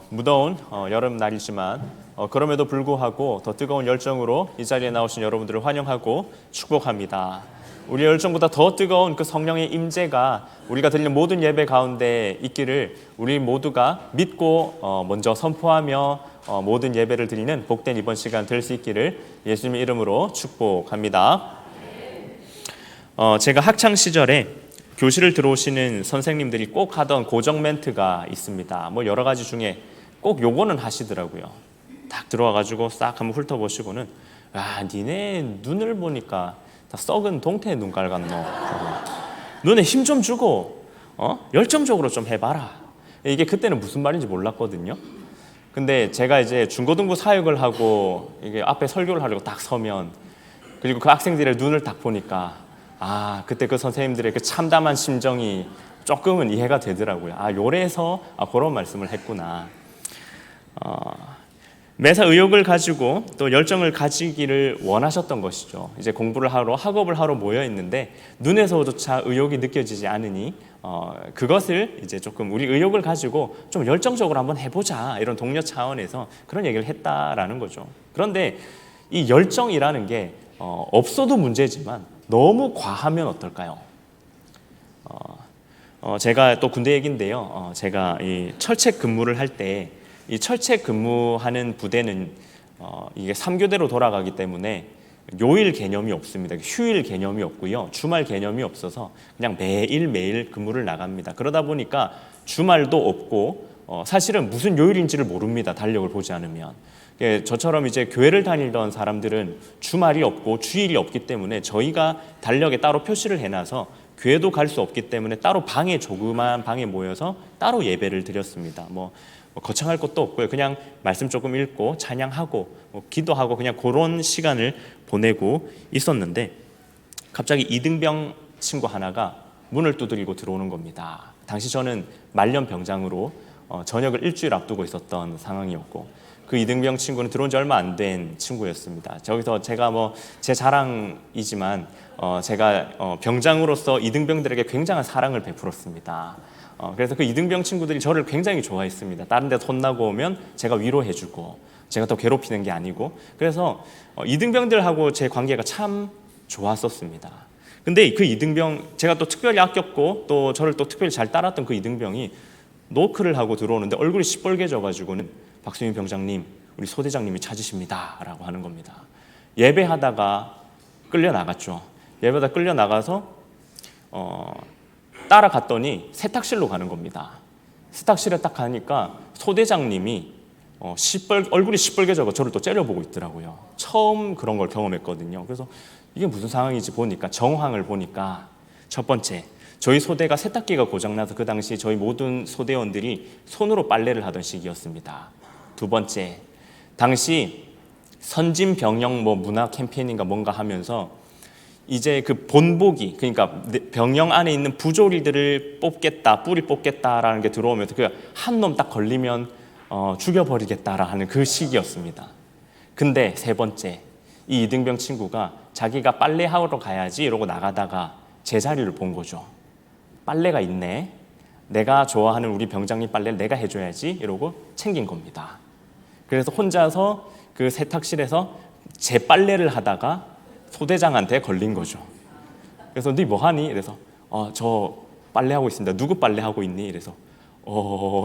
무더운 여름 날이지만 그럼에도 불구하고 더 뜨거운 열정으로 이 자리에 나오신 여러분들을 환영하고 축복합니다. 우리 열정보다 더 뜨거운 그 성령의 임재가 우리가 드리는 모든 예배 가운데 있기를 우리 모두가 믿고 먼저 선포하며 모든 예배를 드리는 복된 이번 시간 될 수 있기를 예수님의 이름으로 축복합니다. 제가 학창 시절에 교실을 들어오시는 선생님들이 꼭 하던 고정 멘트가 있습니다. 뭐 여러 가지 중에 꼭 요거는 하시더라고요. 딱 들어와가지고 싹 한번 훑어보시고는 니네 눈을 보니까 다 썩은 동태 눈깔 같노. 눈에 힘 좀 주고 열정적으로 좀 해봐라. 이게 그때는 무슨 말인지 몰랐거든요. 근데 제가 이제 중고등부 사역을 하고 이게 앞에 설교를 하려고 딱 서면 그리고 그 학생들의 눈을 딱 보니까 그때 그 선생님들의 그 참담한 심정이 조금은 이해가 되더라고요. 요래서 그런 말씀을 했구나. 매사 의욕을 가지고 또 열정을 가지기를 원하셨던 것이죠. 이제 공부를 하러 학업을 하러 모여 있는데 눈에서조차 의욕이 느껴지지 않으니 그것을 이제 조금 우리 의욕을 가지고 좀 열정적으로 한번 해보자 이런 동료 차원에서 그런 얘기를 했다라는 거죠. 그런데 이 열정이라는 게 없어도 문제지만 너무 과하면 어떨까요? 제가 또 군대 얘기인데요. 제가 이 철책 근무를 할 때 이 철책 근무하는 부대는 이게 3교대로 돌아가기 때문에 요일 개념이 없습니다. 휴일 개념이 없고요. 주말 개념이 없어서 그냥 매일매일 근무를 나갑니다. 그러다 보니까 주말도 없고 사실은 무슨 요일인지를 모릅니다. 달력을 보지 않으면. 저처럼 이제 교회를 다니던 사람들은 주말이 없고 주일이 없기 때문에 저희가 달력에 따로 표시를 해놔서 교회도 갈 수 없기 때문에 따로 조그만 방에 모여서 따로 예배를 드렸습니다. 뭐 거창할 것도 없고요. 그냥 말씀 조금 읽고 찬양하고 기도하고 그냥 그런 시간을 보내고 있었는데 갑자기 이등병 친구 하나가 문을 두드리고 들어오는 겁니다. 당시 저는 말년 병장으로 전역을 일주일 앞두고 있었던 상황이었고 그 이등병 친구는 들어온 지 얼마 안 된 친구였습니다. 저기서 제가 제 자랑이지만 제가 병장으로서 이등병들에게 굉장한 사랑을 베풀었습니다. 그래서 그 이등병 친구들이 저를 굉장히 좋아했습니다. 다른 데서 혼나고 오면 제가 위로해주고 제가 또 괴롭히는 게 아니고 그래서 이등병들하고 제 관계가 참 좋았었습니다. 근데 그 이등병 제가 또 특별히 아꼈고 또 저를 또 특별히 잘 따랐던 그 이등병이 노크를 하고 들어오는데 얼굴이 시뻘개져가지고는 박수민 병장님 우리 소대장님이 찾으십니다 라고 하는 겁니다. 예배하다가 끌려나갔죠. 예배하다 끌려나가서 따라갔더니 세탁실로 가는 겁니다. 세탁실에 딱 가니까 소대장님이 얼굴이 시뻘개져서 저를 또 째려보고 있더라고요. 처음 그런 걸 경험했거든요. 그래서 이게 무슨 상황인지 보니까 정황을 보니까 첫 번째 저희 소대가 세탁기가 고장나서 그 당시 저희 모든 소대원들이 손으로 빨래를 하던 시기였습니다. 두 번째 당시 선진병영 문화 캠페인인가 뭔가 하면서 이제 그 본보기 그러니까 병영 안에 있는 부조리들을 뽑겠다 뿌리 뽑겠다라는 게 들어오면서 그 한 놈 딱 걸리면 죽여버리겠다라는 그 시기였습니다. 근데 세 번째 이 이등병 친구가 자기가 빨래하러 가야지 이러고 나가다가 제 자리를 본 거죠. 빨래가 있네. 내가 좋아하는 우리 병장님 빨래를 내가 해줘야지 이러고 챙긴 겁니다. 그래서 혼자서 그 세탁실에서 제 빨래를 하다가 소대장한테 걸린 거죠. 그래서 너 뭐하니? 이래서 저 빨래하고 있습니다. 누구 빨래하고 있니? 이래서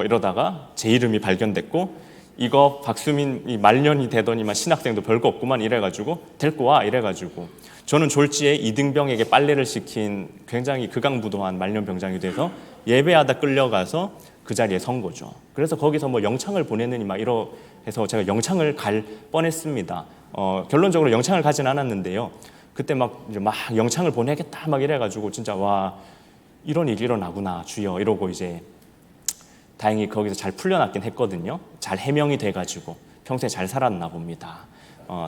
이러다가 제 이름이 발견됐고 이거 박수민이 말년이 되더니만 신학생도 별거 없구만 이래가지고 데리고 와 이래가지고 저는 졸지에 이등병에게 빨래를 시킨 굉장히 극악무도한 말년병장이 돼서 예배하다 끌려가서 그 자리에 선 거죠. 그래서 거기서 영창을 보내느니 이러 해서 제가 영창을 갈 뻔했습니다. 결론적으로 영창을 가진 않았는데요. 그때 막 영창을 보내겠다 이래가지고 진짜 와 이런 일이 일어나구나 주여 이러고 이제 다행히 거기서 잘 풀려났긴 했거든요. 잘 해명이 돼가지고 평소에 잘 살았나 봅니다.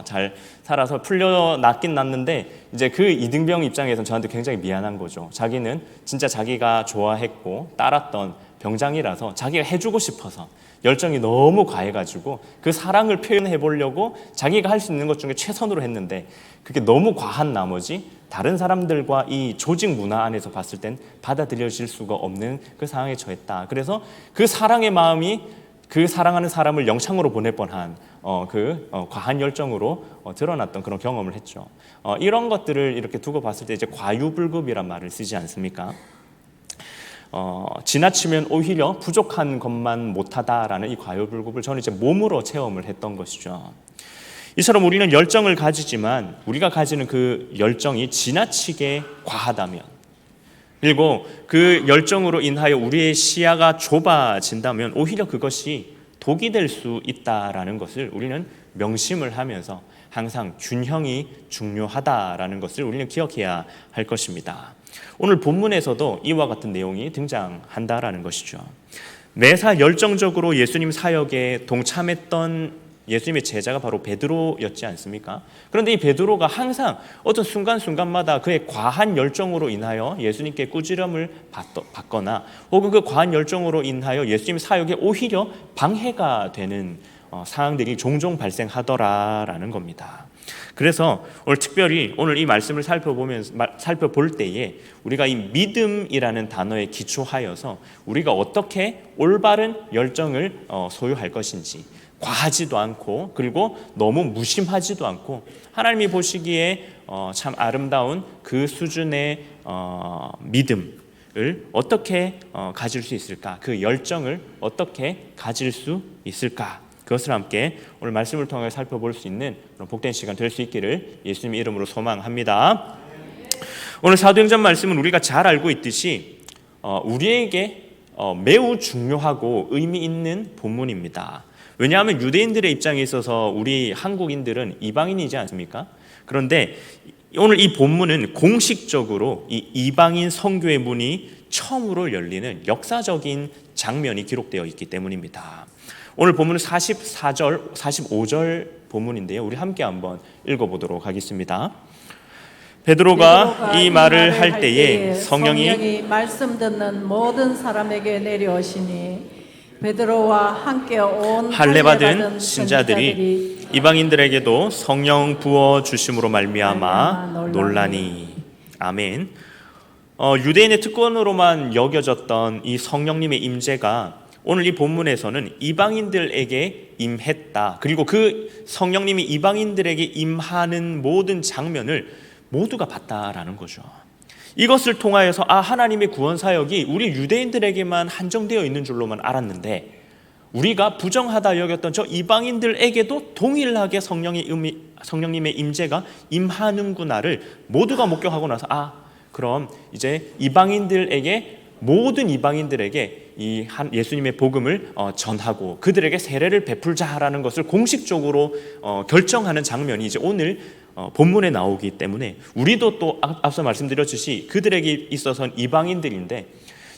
잘 살아서 풀려났긴 났는데 이제 그 이등병 입장에서는 저한테 굉장히 미안한 거죠. 자기는 진짜 자기가 좋아했고 따랐던 병장이라서 자기가 해주고 싶어서 열정이 너무 과해가지고 그 사랑을 표현해 보려고 자기가 할 수 있는 것 중에 최선으로 했는데 그게 너무 과한 나머지 다른 사람들과 이 조직 문화 안에서 봤을 땐 받아들여질 수가 없는 그 상황에 처했다. 그래서 그 사랑의 마음이 그 사랑하는 사람을 영창으로 보낼 뻔한 과한 열정으로 드러났던 그런 경험을 했죠. 이런 것들을 이렇게 두고 봤을 때 이제 과유불급이란 말을 쓰지 않습니까? 지나치면 오히려 부족한 것만 못하다라는 이 과유불급을 저는 이제 몸으로 체험을 했던 것이죠. 이처럼 우리는 열정을 가지지만 우리가 가지는 그 열정이 지나치게 과하다면, 그리고 그 열정으로 인하여 우리의 시야가 좁아진다면 오히려 그것이 독이 될 수 있다라는 것을 우리는 명심을 하면서 항상 균형이 중요하다라는 것을 우리는 기억해야 할 것입니다. 오늘 본문에서도 이와 같은 내용이 등장한다라는 것이죠. 매사 열정적으로 예수님 사역에 동참했던 예수님의 제자가 바로 베드로였지 않습니까? 그런데 이 베드로가 항상 어떤 순간순간마다 그의 과한 열정으로 인하여 예수님께 꾸지람을 받거나 혹은 그 과한 열정으로 인하여 예수님 사역에 오히려 방해가 되는 상황들이 종종 발생하더라라는 겁니다. 그래서 오늘 특별히 오늘 이 말씀을 살펴볼 때에 우리가 이 믿음이라는 단어에 기초하여서 우리가 어떻게 올바른 열정을 소유할 것인지, 과하지도 않고 그리고 너무 무심하지도 않고 하나님이 보시기에 참 아름다운 그 수준의 믿음을 어떻게 가질 수 있을까, 그 열정을 어떻게 가질 수 있을까, 그것을 함께 오늘 말씀을 통해 살펴볼 수 있는 그런 복된 시간 될 수 있기를 예수님의 이름으로 소망합니다. 오늘 사도행전 말씀은 우리가 잘 알고 있듯이 우리에게 매우 중요하고 의미 있는 본문입니다. 왜냐하면 유대인들의 입장에 있어서 우리 한국인들은 이방인이지 않습니까? 그런데 오늘 이 본문은 공식적으로 이 이방인 선교의 문이 처음으로 열리는 역사적인 장면이 기록되어 있기 때문입니다. 오늘 본문은 44절, 45절 본문인데요. 우리 함께 한번 읽어보도록 하겠습니다. 베드로가 이 말을 할 때에 성령이 말씀 듣는 모든 사람에게 내려오시니 베드로와 함께 온 할례받은 신자들이 이방인들에게도 성령 부어 주심으로 말미암아 놀라니. 아멘. 유대인의 특권으로만 여겨졌던 이 성령님의 임재가 오늘 이 본문에서는 이방인들에게 임했다. 그리고 그 성령님이 이방인들에게 임하는 모든 장면을 모두가 봤다라는 거죠. 이것을 통하여서 하나님의 구원 사역이 우리 유대인들에게만 한정되어 있는 줄로만 알았는데 우리가 부정하다 여겼던 저 이방인들에게도 동일하게 성령님의 임재가 임하는구나를 모두가 목격하고 나서 그럼 이제 모든 이방인들에게 이 예수님의 복음을 전하고 그들에게 세례를 베풀자라는 것을 공식적으로 결정하는 장면이 이제 오늘 본문에 나오기 때문에 우리도 또 앞서 말씀드렸듯이 그들에게 있어서는 이방인들인데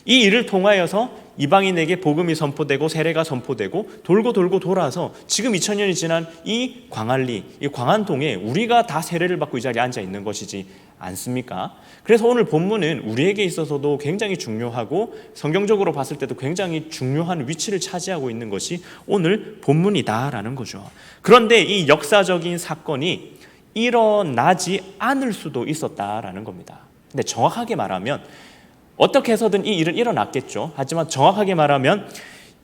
이 일을 통하여서 이방인에게 복음이 선포되고 세례가 선포되고 돌고 돌아서 지금 2000년이 지난 이 광안리, 이 광안동에 우리가 다 세례를 받고 이 자리에 앉아 있는 것이지 않습니까? 그래서 오늘 본문은 우리에게 있어서도 굉장히 중요하고 성경적으로 봤을 때도 굉장히 중요한 위치를 차지하고 있는 것이 오늘 본문이다라는 거죠. 그런데 이 역사적인 사건이 일어나지 않을 수도 있었다라는 겁니다. 근데 정확하게 말하면 어떻게 해서든 이 일은 일어났겠죠. 하지만 정확하게 말하면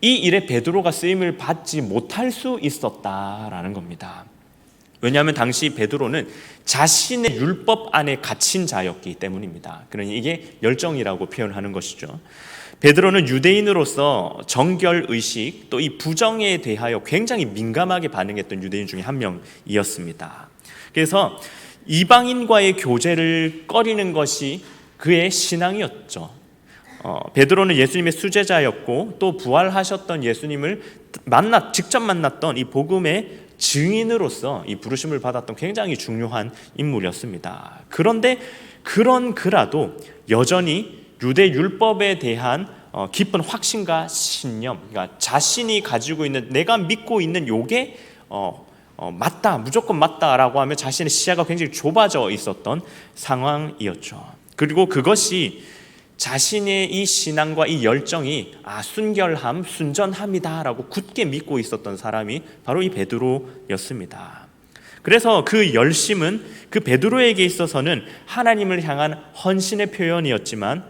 이 일에 베드로가 쓰임을 받지 못할 수 있었다라는 겁니다. 왜냐하면 당시 베드로는 자신의 율법 안에 갇힌 자였기 때문입니다. 그러니 이게 열정이라고 표현하는 것이죠. 베드로는 유대인으로서 정결의식 또 이 부정에 대하여 굉장히 민감하게 반응했던 유대인 중에 한 명이었습니다. 그래서 이방인과의 교제를 꺼리는 것이 그의 신앙이었죠. 베드로는 예수님의 수제자였고 또 부활하셨던 예수님을 직접 만났던 이 복음의 증인으로서 이 부르심을 받았던 굉장히 중요한 인물이었습니다. 그런데 그런 그라도 여전히 유대 율법에 대한 깊은 확신과 신념, 그러니까 자신이 가지고 있는 내가 믿고 있는 요게 맞다, 무조건 맞다라고 하면 자신의 시야가 굉장히 좁아져 있었던 상황이었죠. 그리고 그것이 자신의 이 신앙과 이 열정이 순결함, 순전함이다라고 굳게 믿고 있었던 사람이 바로 이 베드로였습니다. 그래서 그 열심은 그 베드로에게 있어서는 하나님을 향한 헌신의 표현이었지만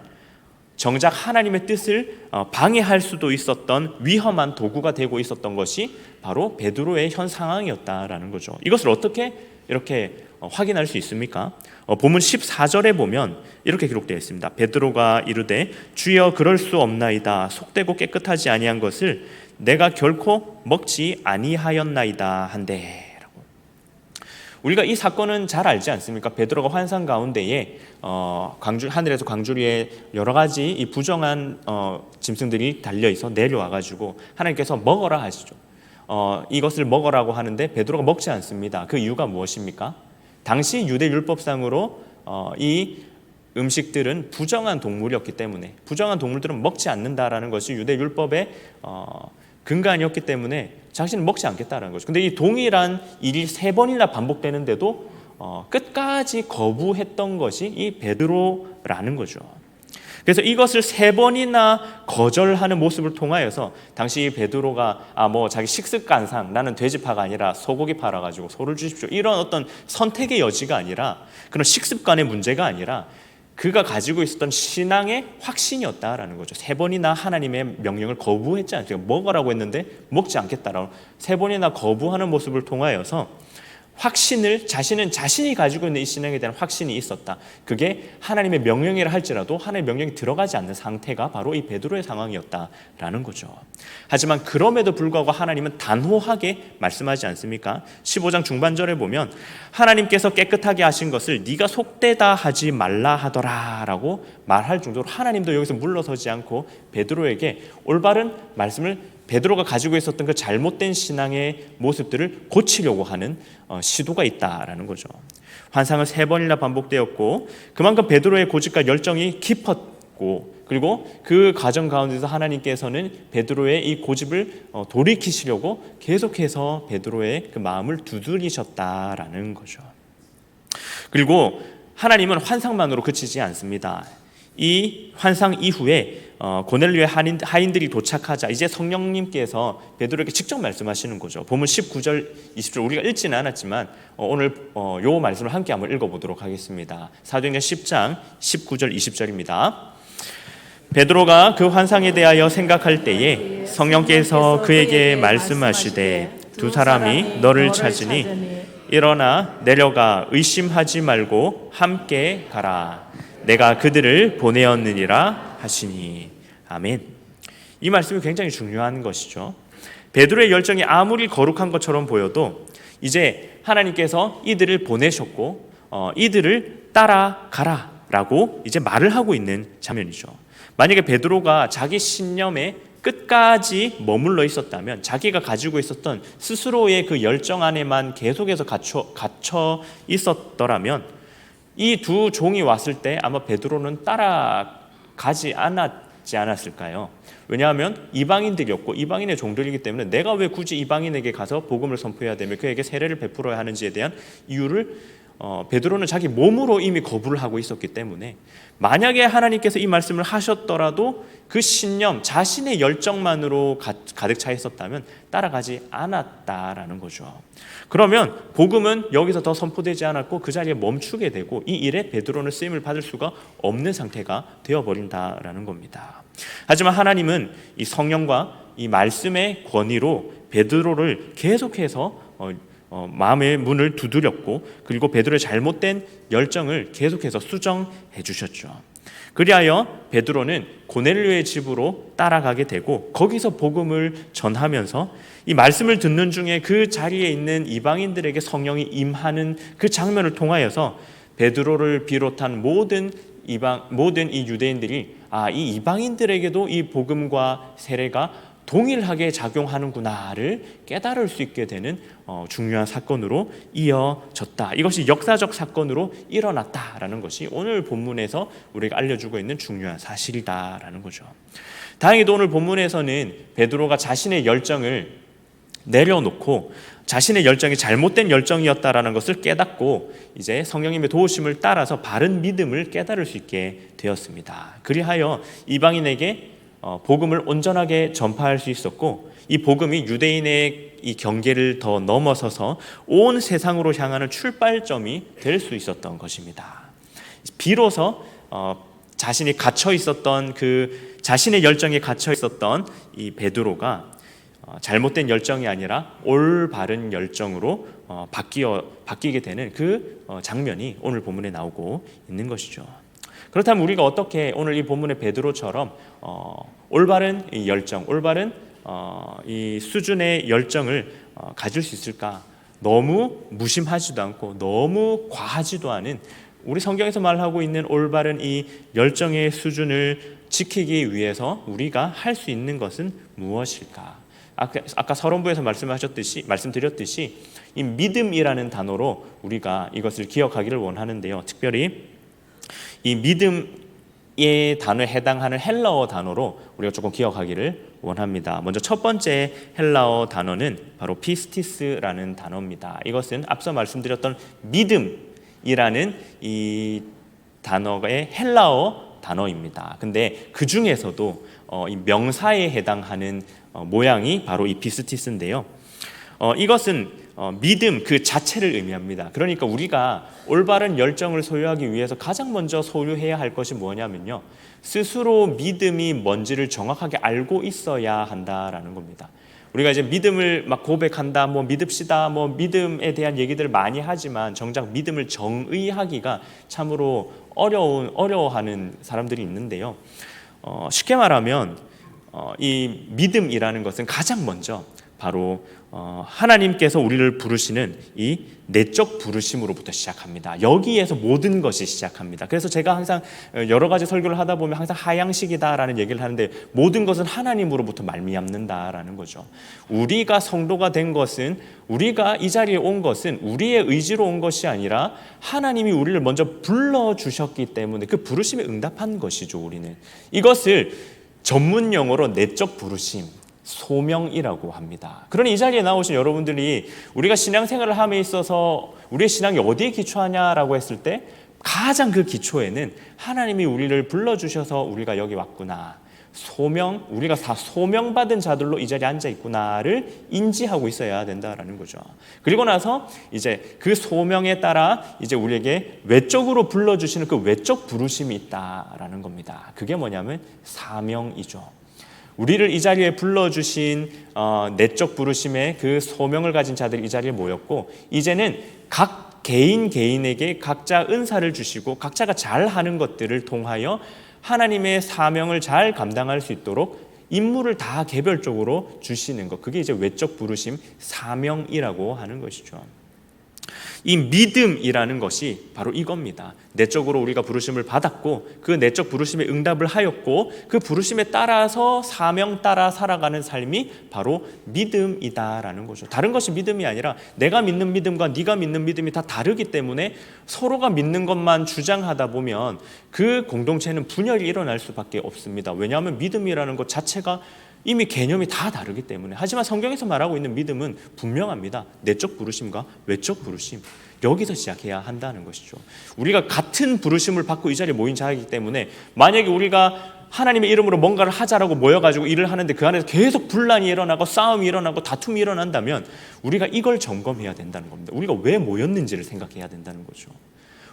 정작 하나님의 뜻을 방해할 수도 있었던 위험한 도구가 되고 있었던 것이 바로 베드로의 현 상황이었다라는 거죠. 이것을 어떻게 이렇게 확인할 수 있습니까? 본문 14절에 보면 이렇게 기록되어 있습니다. 베드로가 이르되 주여 그럴 수 없나이다. 속되고 깨끗하지 아니한 것을 내가 결코 먹지 아니하였나이다 한데. 우리가 이 사건은 잘 알지 않습니까? 베드로가 환상 가운데에 하늘에서 광주리에 여러 가지 이 부정한 짐승들이 달려있어 내려와가지고 하나님께서 먹어라 하시죠. 이것을 먹으라고 하는데 베드로가 먹지 않습니다. 그 이유가 무엇입니까? 당시 유대 율법상으로 이 음식들은 부정한 동물이었기 때문에, 부정한 동물들은 먹지 않는다라는 것이 유대 율법의 근간이었기 때문에 자신은 먹지 않겠다라는 거죠. 근데 이 동일한 일이 3번이나 반복되는데도 끝까지 거부했던 것이 이 베드로라는 거죠. 그래서 이것을 3번이나 거절하는 모습을 통하여서 당시 베드로가 자기 식습관상 나는 돼지파가 아니라 소고기 팔아가지고 소를 주십시오, 이런 어떤 선택의 여지가 아니라, 그런 식습관의 문제가 아니라 그가 가지고 있었던 신앙의 확신이었다라는 거죠. 3번이나 하나님의 명령을 거부했지 않습니까? 먹으라고 했는데 먹지 않겠다라고 3번이나 거부하는 모습을 통하여서 확신을, 자신이 가지고 있는 이 신앙에 대한 확신이 있었다. 그게 하나님의 명령이라 할지라도 하나님의 명령이 들어가지 않는 상태가 바로 이 베드로의 상황이었다라는 거죠. 하지만 그럼에도 불구하고 하나님은 단호하게 말씀하지 않습니까? 15장 중반절에 보면 하나님께서 깨끗하게 하신 것을 네가 속되다 하지 말라 하더라라고 말할 정도로 하나님도 여기서 물러서지 않고 베드로에게 올바른 말씀을, 베드로가 가지고 있었던 그 잘못된 신앙의 모습들을 고치려고 하는 시도가 있다라는 거죠. 환상은 3번이나 반복되었고 그만큼 베드로의 고집과 열정이 깊었고, 그리고 그 과정 가운데서 하나님께서는 베드로의 이 고집을 돌이키시려고 계속해서 베드로의 그 마음을 두드리셨다라는 거죠. 그리고 하나님은 환상만으로 그치지 않습니다. 이 환상 이후에 고넬료의 하인들이 도착하자 이제 성령님께서 베드로에게 직접 말씀하시는 거죠. 본문 19절 20절 우리가 읽지는 않았지만 오늘 요 말씀을 함께 한번 읽어보도록 하겠습니다. 사도행전 10장 19절 20절입니다. 베드로가 그 환상에 대하여 생각할 때에 성령께서 그에게 말씀하시되 두 사람이 너를 찾으니 일어나 내려가 의심하지 말고 함께 가라. 내가 그들을 보내었느니라 하시니. 아멘. 이 말씀이 굉장히 중요한 것이죠. 베드로의 열정이 아무리 거룩한 것처럼 보여도 이제 하나님께서 이들을 보내셨고 이들을 따라가라 라고 이제 말을 하고 있는 장면이죠. 만약에 베드로가 자기 신념에 끝까지 머물러 있었다면, 자기가 가지고 있었던 스스로의 그 열정 안에만 계속해서 갇혀 있었더라면 이 두 종이 왔을 때 아마 베드로는 따라가지 않았을까요? 왜냐하면 이방인들이었고 이방인의 종들이기 때문에 내가 왜 굳이 이방인에게 가서 복음을 선포해야 되며 그에게 세례를 베풀어야 하는지에 대한 이유를 베드로는 자기 몸으로 이미 거부를 하고 있었기 때문에, 만약에 하나님께서 이 말씀을 하셨더라도 그 신념, 자신의 열정만으로 가득 차 있었다면 따라가지 않았다라는 거죠. 그러면 복음은 여기서 더 선포되지 않았고 그 자리에 멈추게 되고 이 일에 베드로는 쓰임을 받을 수가 없는 상태가 되어버린다라는 겁니다. 하지만 하나님은 이 성령과 이 말씀의 권위로 베드로를 계속해서 마음의 문을 두드렸고, 그리고 베드로의 잘못된 열정을 계속해서 수정해 주셨죠. 그리하여 베드로는 고넬료의 집으로 따라가게 되고 거기서 복음을 전하면서 이 말씀을 듣는 중에 그 자리에 있는 이방인들에게 성령이 임하는 그 장면을 통하여서 베드로를 비롯한 모든 이 유대인들이 이 이방인들에게도 이 복음과 세례가 동일하게 작용하는구나를 깨달을 수 있게 되는 중요한 사건으로 이어졌다. 이것이 역사적 사건으로 일어났다라는 것이 오늘 본문에서 우리가 알려주고 있는 중요한 사실이다라는 거죠. 다행히도 오늘 본문에서는 베드로가 자신의 열정을 내려놓고 자신의 열정이 잘못된 열정이었다라는 것을 깨닫고 이제 성령님의 도우심을 따라서 바른 믿음을 깨달을 수 있게 되었습니다. 그리하여 이방인에게 복음을 온전하게 전파할 수 있었고, 이 복음이 유대인의 이 경계를 더 넘어서서 온 세상으로 향하는 출발점이 될 수 있었던 것입니다. 비로소 자신이 갇혀 있었던 그 자신의 열정에 갇혀 있었던 이 베드로가 잘못된 열정이 아니라 올바른 열정으로 바뀌게 되는 그 장면이 오늘 본문에 나오고 있는 것이죠. 그렇다면 우리가 어떻게 오늘 이 본문의 베드로처럼 올바른 이 열정, 올바른 이 수준의 열정을 가질 수 있을까? 너무 무심하지도 않고 너무 과하지도 않은, 우리 성경에서 말하고 있는 올바른 이 열정의 수준을 지키기 위해서 우리가 할 수 있는 것은 무엇일까? 아까 서론부에서 말씀드렸듯이 이 믿음이라는 단어로 우리가 이것을 기억하기를 원하는데요. 특별히 이 믿음의 단어에 해당하는 헬라어 단어로 우리가 조금 기억하기를 원합니다. 먼저 첫 번째 헬라어 단어는 바로 피스티스라는 단어입니다. 이것은 앞서 말씀드렸던 믿음이라는 이 단어의 헬라어 단어입니다. 근데 그 중에서도 이 명사에 해당하는 모양이 바로 이 피스티스인데요. 이것은 믿음 그 자체를 의미합니다. 그러니까 우리가 올바른 열정을 소유하기 위해서 가장 먼저 소유해야 할 것이 뭐냐면요, 스스로 믿음이 뭔지를 정확하게 알고 있어야 한다라는 겁니다. 우리가 이제 믿음을 막 고백한다, 믿읍시다, 믿음에 대한 얘기들을 많이 하지만 정작 믿음을 정의하기가 참으로 어려워하는 사람들이 있는데요. 쉽게 말하면 이 믿음이라는 것은 가장 먼저 바로 하나님께서 우리를 부르시는 이 내적 부르심으로부터 시작합니다. 여기에서 모든 것이 시작합니다. 그래서 제가 항상 여러 가지 설교를 하다 보면 항상 하향식이다라는 얘기를 하는데, 모든 것은 하나님으로부터 말미암는다라는 거죠. 우리가 성도가 된 것은, 우리가 이 자리에 온 것은 우리의 의지로 온 것이 아니라 하나님이 우리를 먼저 불러주셨기 때문에 그 부르심에 응답한 것이죠. 우리는 이것을 전문 용어로 내적 부르심, 소명이라고 합니다. 그러니 이 자리에 나오신 여러분들이 우리가 신앙생활을 함에 있어서 우리의 신앙이 어디에 기초하냐라고 했을 때 가장 그 기초에는 하나님이 우리를 불러주셔서 우리가 여기 왔구나, 소명, 우리가 다 소명받은 자들로 이 자리에 앉아 있구나를 인지하고 있어야 된다라는 거죠. 그리고 나서 이제 그 소명에 따라 이제 우리에게 외적으로 불러주시는 그 외적 부르심이 있다라는 겁니다. 그게 뭐냐면 사명이죠. 우리를 이 자리에 불러주신 내적 부르심의 그 소명을 가진 자들이 이 자리에 모였고, 이제는 각 개인에게 각자 은사를 주시고 각자가 잘하는 것들을 통하여 하나님의 사명을 잘 감당할 수 있도록 임무를 다 개별적으로 주시는 것, 그게 이제 외적 부르심, 사명이라고 하는 것이죠. 이 믿음이라는 것이 바로 이겁니다. 내적으로 우리가 부르심을 받았고 그 내적 부르심에 응답을 하였고 그 부르심에 따라서 사명 따라 살아가는 삶이 바로 믿음이다라는 거죠. 다른 것이 믿음이 아니라 내가 믿는 믿음과 네가 믿는 믿음이 다 다르기 때문에 서로가 믿는 것만 주장하다 보면 그 공동체는 분열이 일어날 수밖에 없습니다. 왜냐하면 믿음이라는 것 자체가 이미 개념이 다 다르기 때문에. 하지만 성경에서 말하고 있는 믿음은 분명합니다. 내적 부르심과 외적 부르심, 여기서 시작해야 한다는 것이죠. 우리가 같은 부르심을 받고 이 자리에 모인 자이기 때문에 만약에 우리가 하나님의 이름으로 뭔가를 하자라고 모여가지고 일을 하는데 그 안에서 계속 분란이 일어나고 싸움이 일어나고 다툼이 일어난다면 우리가 이걸 점검해야 된다는 겁니다. 우리가 왜 모였는지를 생각해야 된다는 거죠.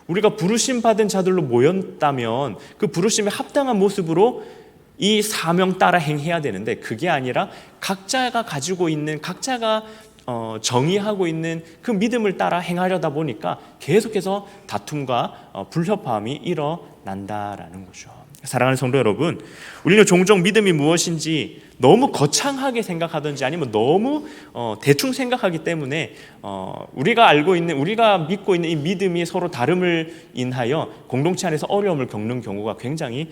우리가 부르심 받은 자들로 모였다면 그 부르심에 합당한 모습으로 이 사명 따라 행해야 되는데, 그게 아니라 각자가 가지고 있는, 각자가 정의하고 있는 그 믿음을 따라 행하려다 보니까 계속해서 다툼과 불협화음이 일어난다라는 거죠. 사랑하는 성도 여러분, 우리는 종종 믿음이 무엇인지 너무 거창하게 생각하든지 아니면 너무 대충 생각하기 때문에 우리가 알고 있는, 우리가 믿고 있는 이 믿음이 서로 다름을 인하여 공동체 안에서 어려움을 겪는 경우가 굉장히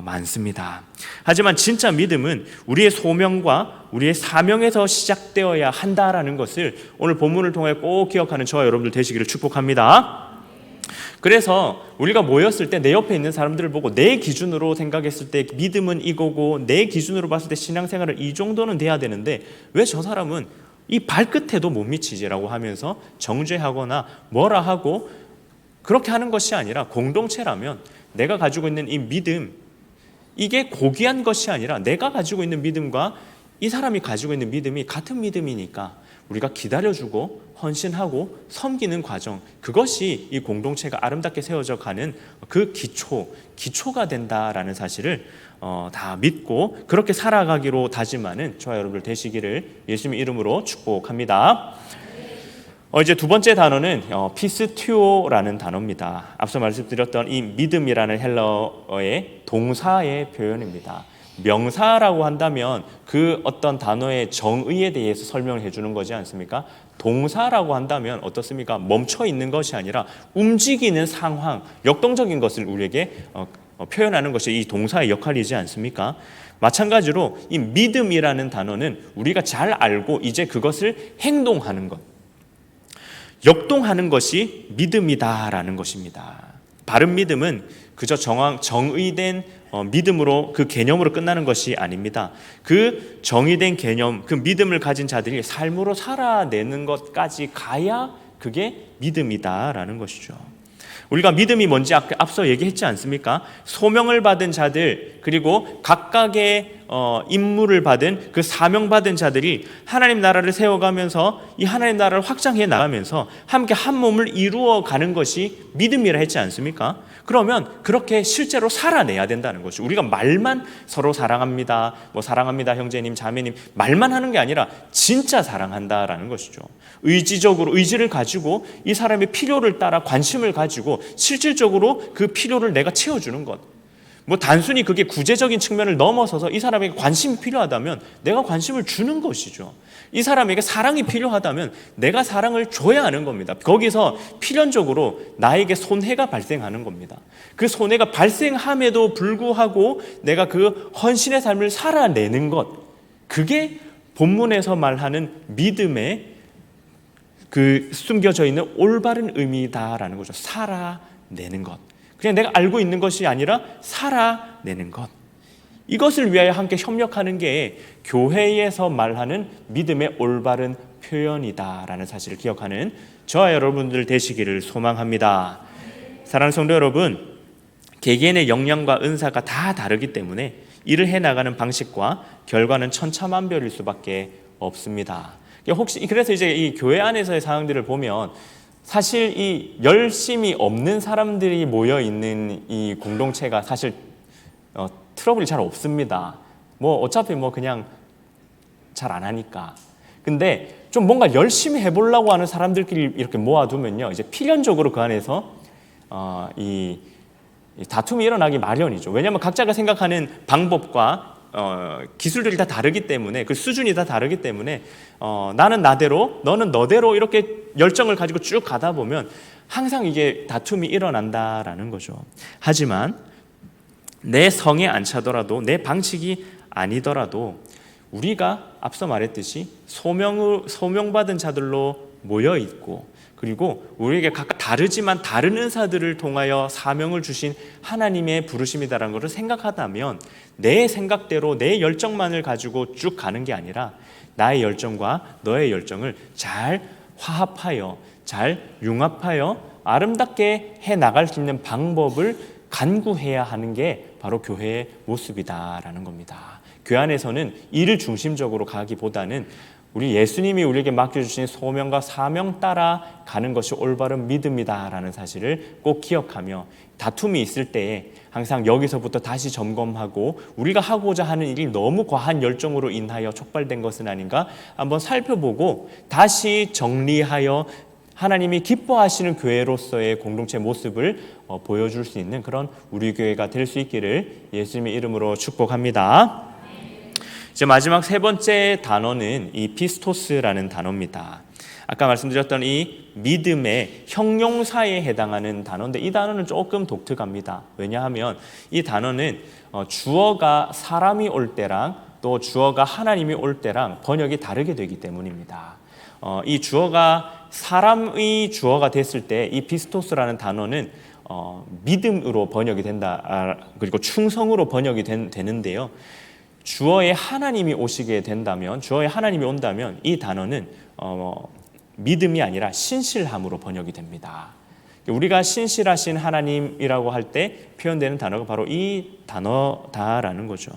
많습니다. 하지만 진짜 믿음은 우리의 소명과 우리의 사명에서 시작되어야 한다라는 것을 오늘 본문을 통해 꼭 기억하는 저와 여러분들 되시기를 축복합니다. 그래서 우리가 모였을 때 내 옆에 있는 사람들을 보고 내 기준으로 생각했을 때 믿음은 이거고, 내 기준으로 봤을 때 신앙생활은 이 정도는 돼야 되는데 왜 저 사람은 이 발끝에도 못 미치지라고 하면서 정죄하거나 뭐라 하고 그렇게 하는 것이 아니라, 공동체라면 내가 가지고 있는 이 믿음, 이게 고귀한 것이 아니라 내가 가지고 있는 믿음과 이 사람이 가지고 있는 믿음이 같은 믿음이니까 우리가 기다려주고 헌신하고 섬기는 과정, 그것이 이 공동체가 아름답게 세워져 가는 그 기초가 된다라는 사실을 다 믿고 그렇게 살아가기로 다짐하는 저와 여러분들 되시기를 예수님 이름으로 축복합니다. 이제 두 번째 단어는 피스튜오라는 단어입니다. 앞서 말씀드렸던 이 믿음이라는 헬라어의 동사의 표현입니다. 명사라고 한다면 그 어떤 단어의 정의에 대해서 설명을 해주는 거지 않습니까? 동사라고 한다면 어떻습니까? 멈춰 있는 것이 아니라 움직이는 상황, 역동적인 것을 우리에게 표현하는 것이 이 동사의 역할이지 않습니까? 마찬가지로 이 믿음이라는 단어는 우리가 잘 알고 이제 그것을 행동하는 것, 역동하는 것이 믿음이다라는 것입니다. 바른 믿음은 그저 정의된 믿음으로 그 개념으로 끝나는 것이 아닙니다. 그 정의된 개념, 그 믿음을 가진 자들이 삶으로 살아내는 것까지 가야 그게 믿음이다라는 것이죠. 우리가 믿음이 뭔지 앞서 얘기했지 않습니까? 소명을 받은 자들, 그리고 각각의 임무를 받은 그 사명받은 자들이 하나님 나라를 세워가면서 이 하나님 나라를 확장해 나가면서 함께 한 몸을 이루어가는 것이 믿음이라 했지 않습니까? 그러면 그렇게 실제로 살아내야 된다는 것이죠. 우리가 말만 서로 사랑합니다, 사랑합니다 형제님 자매님 말만 하는 게 아니라 진짜 사랑한다라는 것이죠. 의지적으로 의지를 가지고 이 사람의 필요를 따라 관심을 가지고 실질적으로 그 필요를 내가 채워주는 것, 단순히 그게 구제적인 측면을 넘어서서 이 사람에게 관심이 필요하다면 내가 관심을 주는 것이죠. 이 사람에게 사랑이 필요하다면 내가 사랑을 줘야 하는 겁니다. 거기서 필연적으로 나에게 손해가 발생하는 겁니다. 그 손해가 발생함에도 불구하고 내가 그 헌신의 삶을 살아내는 것, 그게 본문에서 말하는 믿음의 그 숨겨져 있는 올바른 의미다라는 거죠. 살아내는 것. 그냥 내가 알고 있는 것이 아니라 살아내는 것. 이것을 위하여 함께 협력하는 게 교회에서 말하는 믿음의 올바른 표현이다라는 사실을 기억하는 저와 여러분들 되시기를 소망합니다. 사랑하는 성도 여러분, 개개인의 역량과 은사가 다 다르기 때문에 일을 해나가는 방식과 결과는 천차만별일 수밖에 없습니다. 그래서 이제 이 교회 안에서의 상황들을 보면 사실 이 열심이 없는 사람들이 모여 있는 이 공동체가 사실 트러블이 잘 없습니다. 어차피 그냥 잘 안 하니까. 근데 좀 뭔가 열심히 해보려고 하는 사람들끼리 이렇게 모아두면요, 이제 필연적으로 그 안에서 이 다툼이 일어나기 마련이죠. 왜냐하면 각자가 생각하는 방법과 기술들이 다 다르기 때문에, 그 수준이 다 다르기 때문에 나는 나대로 너는 너대로 이렇게 열정을 가지고 쭉 가다 보면 항상 이게 다툼이 일어난다라는 거죠. 하지만 내 성에 안 차더라도, 내 방식이 아니더라도 우리가 앞서 말했듯이 소명받은 자들로 모여 있고, 그리고 우리에게 각각 다르지만 다른 은사들을 통하여 사명을 주신 하나님의 부르심이다라는 것을 생각하다면 내 생각대로 내 열정만을 가지고 쭉 가는 게 아니라 나의 열정과 너의 열정을 잘 화합하여, 잘 융합하여 아름답게 해나갈 수 있는 방법을 간구해야 하는 게 바로 교회의 모습이다라는 겁니다. 교회 안에서는 이를 중심적으로 가기보다는 우리 예수님이 우리에게 맡겨주신 소명과 사명 따라 가는 것이 올바른 믿음이다라는 사실을 꼭 기억하며, 다툼이 있을 때에 항상 여기서부터 다시 점검하고 우리가 하고자 하는 일이 너무 과한 열정으로 인하여 촉발된 것은 아닌가 한번 살펴보고 다시 정리하여 하나님이 기뻐하시는 교회로서의 공동체 모습을 보여줄 수 있는 그런 우리 교회가 될 수 있기를 예수님의 이름으로 축복합니다. 이제 마지막 세 번째 단어는 이 피스토스라는 단어입니다. 아까 말씀드렸던 이 믿음의 형용사에 해당하는 단어인데, 이 단어는 조금 독특합니다. 왜냐하면 이 단어는 주어가 사람이 올 때랑 또 주어가 하나님이 올 때랑 번역이 다르게 되기 때문입니다. 이 주어가 사람의 주어가 됐을 때 이 피스토스라는 단어는 믿음으로 번역이 된다, 그리고 충성으로 번역이 되는데요. 주어의 하나님이 오시게 된다면, 주어의 하나님이 온다면 이 단어는 믿음이 아니라 신실함으로 번역이 됩니다. 우리가 신실하신 하나님이라고 할 때 표현되는 단어가 바로 이 단어다라는 거죠.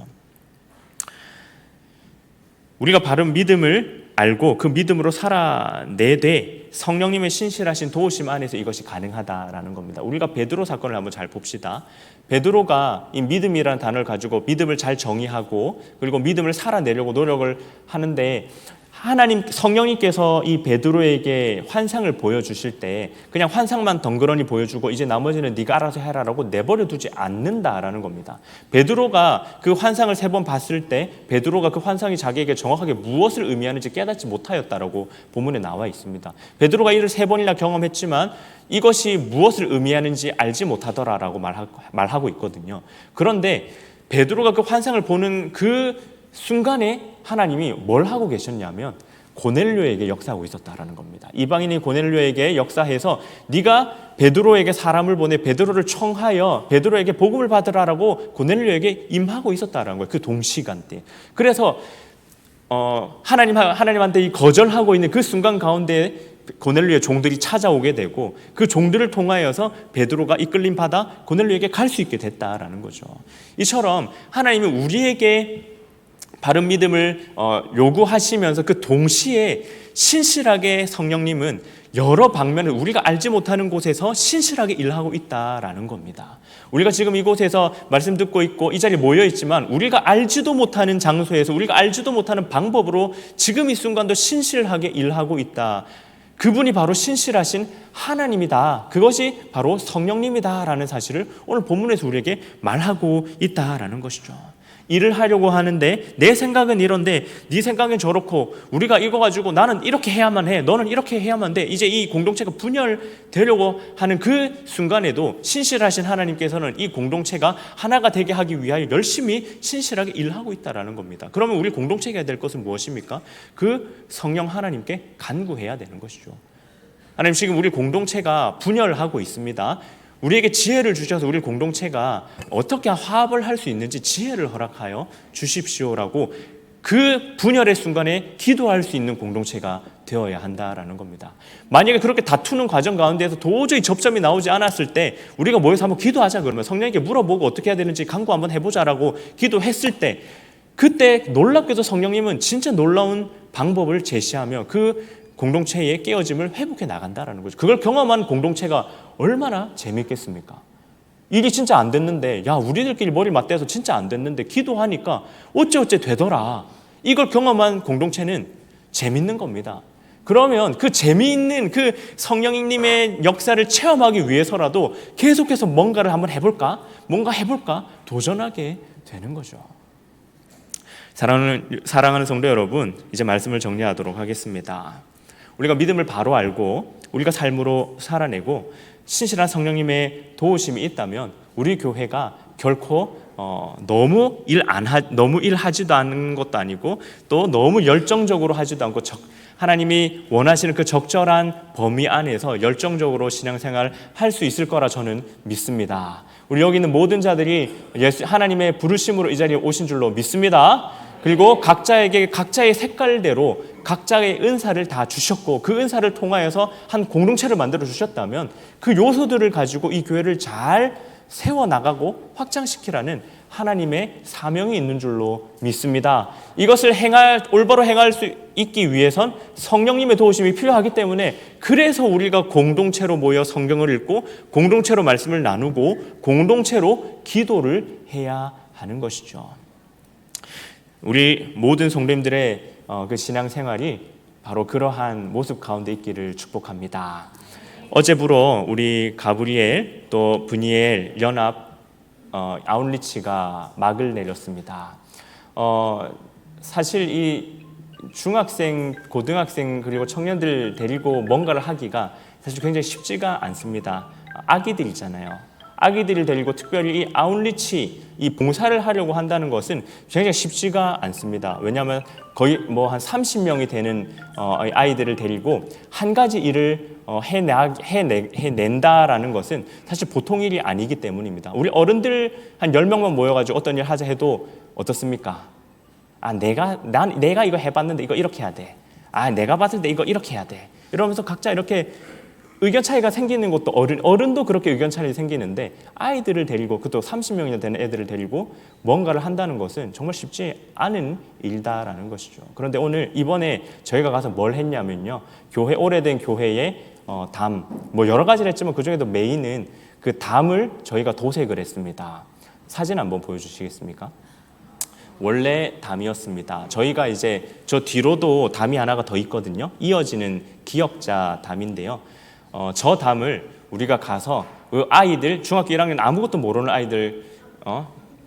우리가 바른 믿음을 알고 그 믿음으로 살아내되 성령님의 신실하신 도우심 안에서 이것이 가능하다라는 겁니다. 우리가 베드로 사건을 한번 잘 봅시다. 베드로가 이 믿음이라는 단어를 가지고 믿음을 잘 정의하고 그리고 믿음을 살아내려고 노력을 하는데 하나님 성령님께서 이 베드로에게 환상을 보여주실 때 그냥 환상만 덩그러니 보여주고 이제 나머지는 네가 알아서 해라라고 내버려 두지 않는다라는 겁니다. 베드로가 그 환상을 3번 봤을 때 베드로가 그 환상이 자기에게 정확하게 무엇을 의미하는지 깨닫지 못하였다라고 본문에 나와 있습니다. 베드로가 이를 3번이나 경험했지만 이것이 무엇을 의미하는지 알지 못하더라라고 말하고 있거든요. 그런데 베드로가 그 환상을 보는 그 순간에 하나님이 뭘 하고 계셨냐면 고넬료에게 역사하고 있었다라는 겁니다. 이방인이 고넬료에게 역사해서 네가 베드로에게 사람을 보내 베드로를 청하여 베드로에게 복음을 받으라라고 고넬료에게 임하고 있었다라는 거예요. 그 동시간대. 그래서 하나님한테 이 거절하고 있는 그 순간 가운데 고넬료의 종들이 찾아오게 되고 그 종들을 통하여서 베드로가 이끌림 받아 고넬료에게 갈 수 있게 됐다라는 거죠. 이처럼 하나님은 우리에게 바른 믿음을 요구하시면서 그 동시에 신실하게 성령님은 여러 방면을 우리가 알지 못하는 곳에서 신실하게 일하고 있다라는 겁니다. 우리가 지금 이곳에서 말씀 듣고 있고 이 자리에 모여 있지만 우리가 알지도 못하는 장소에서 우리가 알지도 못하는 방법으로 지금 이 순간도 신실하게 일하고 있다. 그분이 바로 신실하신 하나님이다. 그것이 바로 성령님이다라는 사실을 오늘 본문에서 우리에게 말하고 있다라는 것이죠. 일을 하려고 하는데 내 생각은 이런데 네 생각은 저렇고 우리가 이거 가지고 나는 이렇게 해야만 해 너는 이렇게 해야만 돼 이제 이 공동체가 분열되려고 하는 그 순간에도 신실하신 하나님께서는 이 공동체가 하나가 되게 하기 위하여 열심히 신실하게 일하고 있다는 겁니다. 그러면 우리 공동체가 해야 될 것은 무엇입니까? 그 성령 하나님께 간구해야 되는 것이죠. 하나님 지금 우리 공동체가 분열하고 있습니다. 우리에게 지혜를 주셔서 우리 공동체가 어떻게 화합을 할 수 있는지 지혜를 허락하여 주십시오라고 그 분열의 순간에 기도할 수 있는 공동체가 되어야 한다라는 겁니다. 만약에 그렇게 다투는 과정 가운데에서 도저히 접점이 나오지 않았을 때 우리가 모여서 한번 기도하자 그러면 성령에게 물어보고 어떻게 해야 되는지 간구 한번 해보자라고 기도했을 때 그때 놀랍게도 성령님은 진짜 놀라운 방법을 제시하며 그 공동체의 깨어짐을 회복해 나간다라는 거죠. 그걸 경험한 공동체가 얼마나 재밌겠습니까? 일이 진짜 안 됐는데 야 우리들끼리 머리 맞대서 진짜 안 됐는데 기도하니까 어째 되더라. 이걸 경험한 공동체는 재밌는 겁니다. 그러면 그 재미있는 그 성령님의 역사를 체험하기 위해서라도 계속해서 뭔가를 한번 해볼까? 도전하게 되는 거죠. 사랑하는 성도 여러분, 이제 말씀을 정리하도록 하겠습니다. 우리가 믿음을 바로 알고 우리가 삶으로 살아내고 신실한 성령님의 도우심이 있다면 우리 교회가 결코 너무 일하지도 않는 것도 아니고 또 너무 열정적으로 하지도 않고 하나님이 원하시는 그 적절한 범위 안에서 열정적으로 신앙생활을 할 수 있을 거라 저는 믿습니다. 우리 여기 있는 모든 자들이 하나님의 부르심으로 이 자리에 오신 줄로 믿습니다. 그리고 각자에게 각자의 색깔대로 각자의 은사를 다 주셨고 그 은사를 통하여서 한 공동체를 만들어 주셨다면 그 요소들을 가지고 이 교회를 잘 세워나가고 확장시키라는 하나님의 사명이 있는 줄로 믿습니다. 이것을 올바로 행할 수 있기 위해선 성령님의 도우심이 필요하기 때문에 그래서 우리가 공동체로 모여 성경을 읽고 공동체로 말씀을 나누고 공동체로 기도를 해야 하는 것이죠. 우리 모든 성도님들의 그 신앙생활이 바로 그러한 모습 가운데 있기를 축복합니다. 어제부로 우리 가브리엘 또 브니엘 연합 아웃리치가 막을 내렸습니다. 사실 이 중학생, 고등학생 그리고 청년들 데리고 뭔가를 하기가 사실 굉장히 쉽지가 않습니다. 아기들 있잖아요. 아기들을 데리고 특별히 이 아웃리치, 이 봉사를 하려고 한다는 것은 굉장히 쉽지가 않습니다. 왜냐하면 거의 한 30명이 되는 아이들을 데리고 한 가지 일을 해낸다라는 것은 사실 보통 일이 아니기 때문입니다. 우리 어른들 한 10명만 모여가지고 어떤 일 하자 해도 어떻습니까? 내가 이거 해봤는데 이거 이렇게 해야 돼. 내가 봤을 때 이거 이렇게 해야 돼. 이러면서 각자 이렇게 의견 차이가 생기는 것도 어른도 그렇게 의견 차이가 생기는데 아이들을 데리고 그것도 30명이나 되는 애들을 데리고 뭔가를 한다는 것은 정말 쉽지 않은 일다라는 것이죠. 그런데 오늘 이번에 저희가 가서 뭘 했냐면요. 오래된 교회의 담, 뭐 여러 가지를 했지만 그중에도 메인은 그 담을 저희가 도색을 했습니다. 사진 한번 보여주시겠습니까? 원래 담이었습니다. 저희가 이제 저 뒤로도 담이 하나가 더 있거든요. 이어지는 기역자 담인데요. 저 담을 우리가 가서 그 아이들 중학교 1학년 아무것도 모르는 아이들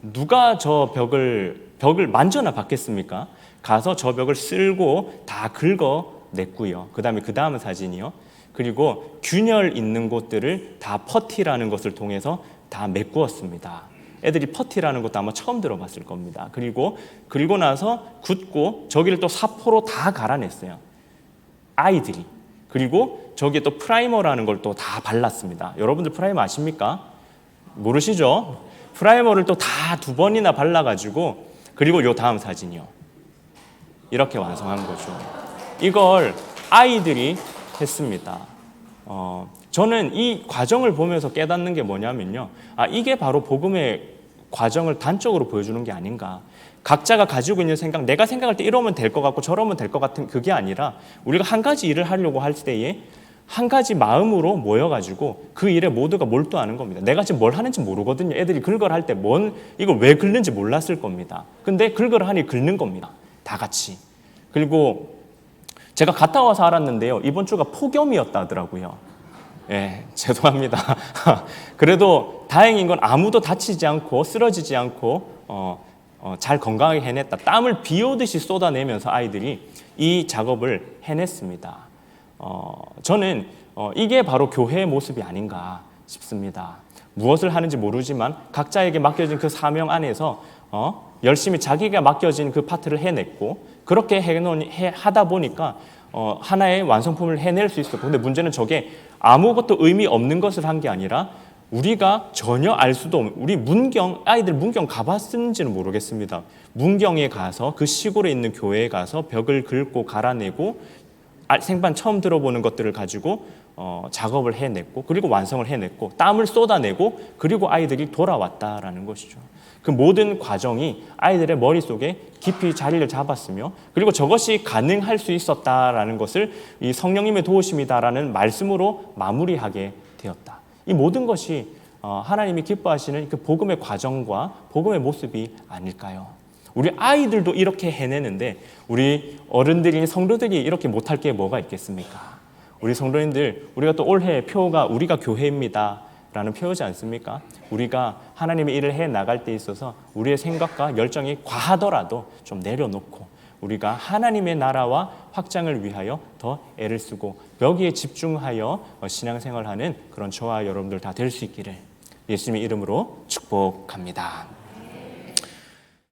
누가 저 벽을 만져나 봤겠습니까? 가서 저 벽을 쓸고 다 긁어냈고요. 그 다음은 사진이요. 그리고 균열 있는 곳들을 다 퍼티라는 것을 통해서 다 메꾸었습니다. 애들이 퍼티라는 것도 아마 처음 들어봤을 겁니다. 그리고 나서 굳고 저기를 또 사포로 다 갈아냈어요. 아이들이. 그리고 저기에 또 프라이머라는 걸 또 다 발랐습니다. 여러분들 프라이머 아십니까? 모르시죠? 프라이머를 또 다 2번이나 발라가지고 그리고 요 다음 사진이요. 이렇게 완성한 거죠. 이걸 아이들이 했습니다. 저는 이 과정을 보면서 깨닫는 게 뭐냐면요. 이게 바로 복음의 과정을 단적으로 보여주는 게 아닌가. 각자가 가지고 있는 생각, 내가 생각할 때 이러면 될 것 같고 저러면 될 것 같은 그게 아니라 우리가 한 가지 일을 하려고 할 때에 한 가지 마음으로 모여가지고 그 일에 모두가 몰두하는 겁니다. 내가 지금 뭘 하는지 모르거든요. 애들이 긁어를 할 때 이걸 왜 긁는지 몰랐을 겁니다. 근데 긁어를 하니 긁는 겁니다. 다 같이. 그리고 제가 갔다 와서 알았는데요. 이번 주가 폭염이었다 하더라고요. 예, 죄송합니다. 그래도 다행인 건 아무도 다치지 않고 쓰러지지 않고 잘 건강하게 해냈다. 땀을 비 오듯이 쏟아내면서 아이들이 이 작업을 해냈습니다. 저는 이게 바로 교회의 모습이 아닌가 싶습니다. 무엇을 하는지 모르지만 각자에게 맡겨진 그 사명 안에서 열심히 자기가 맡겨진 그 파트를 해냈고 그렇게 하다 보니까 하나의 완성품을 해낼 수 있었고 근데 문제는 저게 아무것도 의미 없는 것을 한 게 아니라 우리가 전혀 알 수도 없는 우리 아이들 문경 가봤는지는 모르겠습니다. 문경에 가서 그 시골에 있는 교회에 가서 벽을 긁고 갈아내고 생판 처음 들어보는 것들을 가지고 작업을 해냈고 그리고 완성을 해냈고 땀을 쏟아내고 그리고 아이들이 돌아왔다라는 것이죠. 그 모든 과정이 아이들의 머릿속에 깊이 자리를 잡았으며 그리고 저것이 가능할 수 있었다라는 것을 이 성령님의 도우심이다라는 말씀으로 마무리하게 되었다. 이 모든 것이 하나님이 기뻐하시는 그 복음의 과정과 복음의 모습이 아닐까요? 우리 아이들도 이렇게 해내는데 우리 어른들이 성도들이 이렇게 못할 게 뭐가 있겠습니까? 우리 성도님들 우리가 또 올해 표가 우리가 교회입니다 라는 표지 않습니까? 우리가 하나님의 일을 해나갈 때 있어서 우리의 생각과 열정이 과하더라도 좀 내려놓고 우리가 하나님의 나라와 확장을 위하여 더 애를 쓰고 여기에 집중하여 신앙생활하는 그런 저와 여러분들 다 될 수 있기를 예수님의 이름으로 축복합니다.